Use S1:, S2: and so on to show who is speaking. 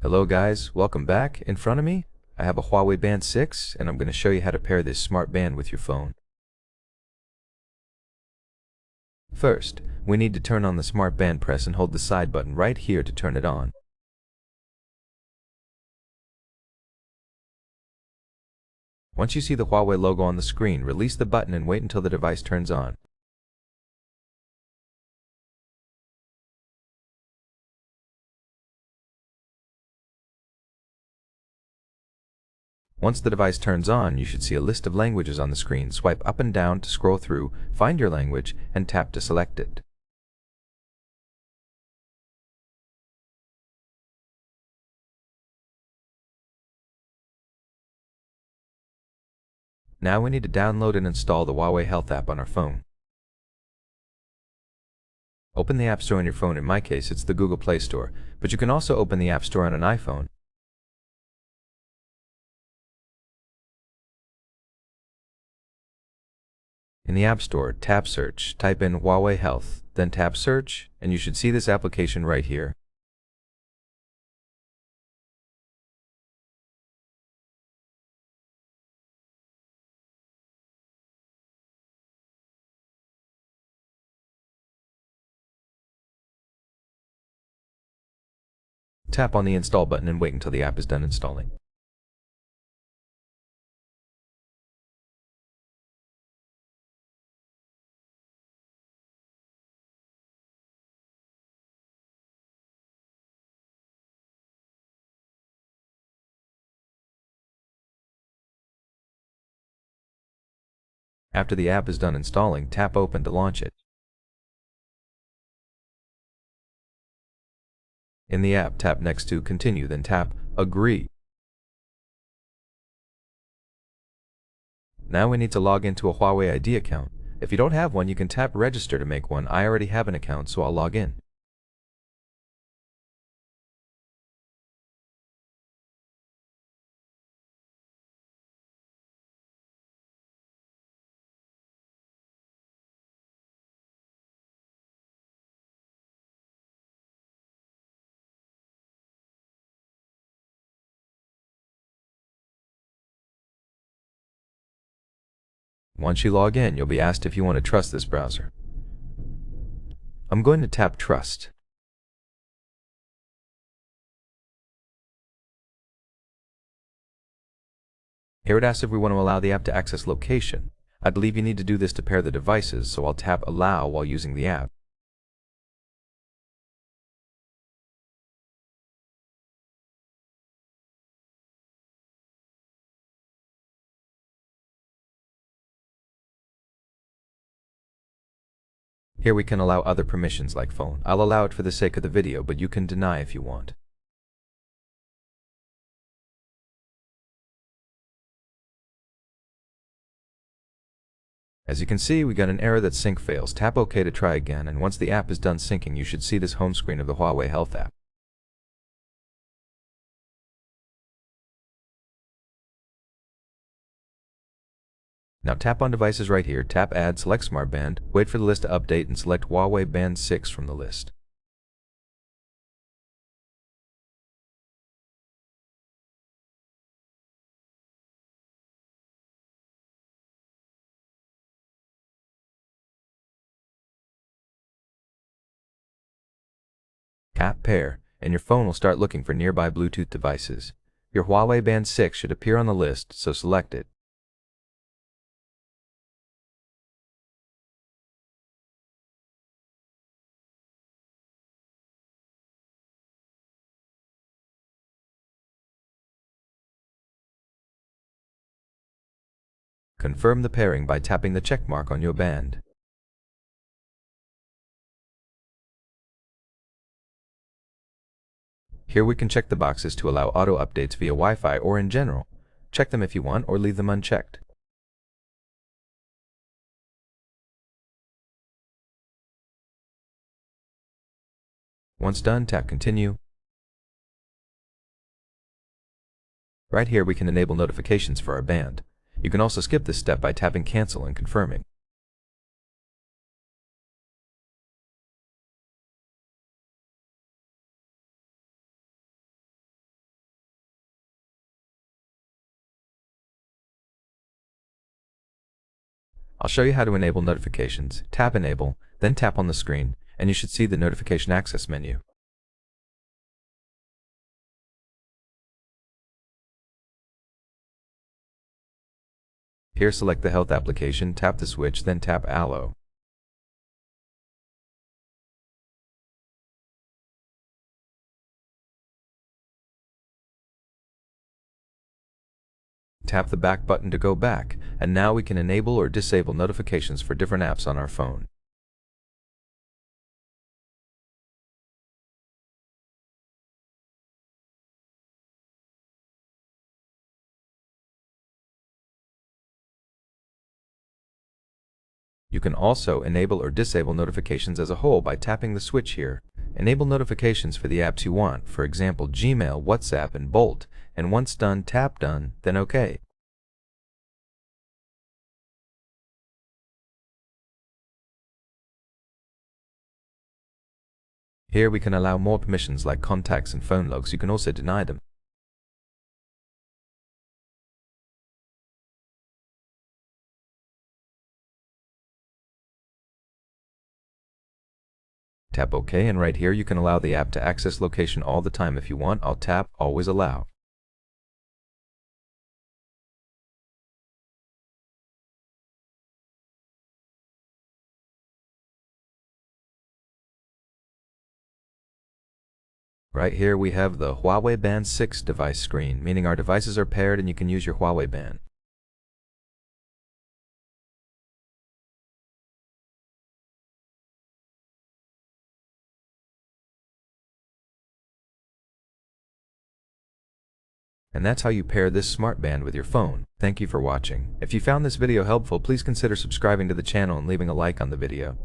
S1: Hello guys, welcome back. In front of me, I have a Huawei Band 6 and I'm going to show you how to pair this smart band with your phone. First, we need to turn on the smart band. Press and hold the side button right here to turn it on. Once you see the Huawei logo on the screen, release the button and wait until the device turns on. Once the device turns on, you should see a list of languages on the screen. Swipe up and down to scroll through, find your language, and tap to select it. Now we need to download and install the Huawei Health app on our phone. Open the App Store on your phone. In my case, it's the Google Play Store, but you can also open the App Store on an iPhone. In the App Store, tap Search, type in Huawei Health, then tap Search, and you should see this application right here. Tap on the Install button and wait until the app is done installing. After the app is done installing, tap Open to launch it. In the app, tap next to Continue, then tap Agree. Now we need to log into a Huawei ID account. If you don't have one, you can tap Register to make one. I already have an account, so I'll log in. Once you log in, you'll be asked if you want to trust this browser. I'm going to tap Trust. Here it asks if we want to allow the app to access location. I believe you need to do this to pair the devices, so I'll tap Allow while using the app. Here we can allow other permissions like phone. I'll allow it for the sake of the video, but you can deny if you want. As you can see, we got an error that sync fails. Tap OK to try again, and once the app is done syncing, you should see this home screen of the Huawei Health app. Now tap on Devices right here, tap Add, select Smart Band, wait for the list to update, and select Huawei Band 6 from the list. Tap Pair, and your phone will start looking for nearby Bluetooth devices. Your Huawei Band 6 should appear on the list, so select it. Confirm the pairing by tapping the check mark on your band. Here we can check the boxes to allow auto updates via Wi-Fi or in general. Check them if you want or leave them unchecked. Once done, tap Continue. Right here we can enable notifications for our band. You can also skip this step by tapping Cancel and confirming. I'll show you how to enable notifications. Tap Enable, then tap on the screen, and you should see the Notification Access menu. Here select the Health application, tap the switch, then tap Allow. Tap the back button to go back, and now we can enable or disable notifications for different apps on our phone. You can also enable or disable notifications as a whole by tapping the switch here. Enable notifications for the apps you want, for example Gmail, WhatsApp, and Bolt, and once done, tap Done, then OK. Here we can allow more permissions like contacts and phone logs. You can also deny them. Tap OK, and right here you can allow the app to access location all the time if you want. I'll tap Always Allow. Right here we have the Huawei Band 6 device screen, meaning our devices are paired and you can use your Huawei Band. And that's how you pair this smart band with your phone. Thank you for watching. If you found this video helpful, please consider subscribing to the channel and leaving a like on the video.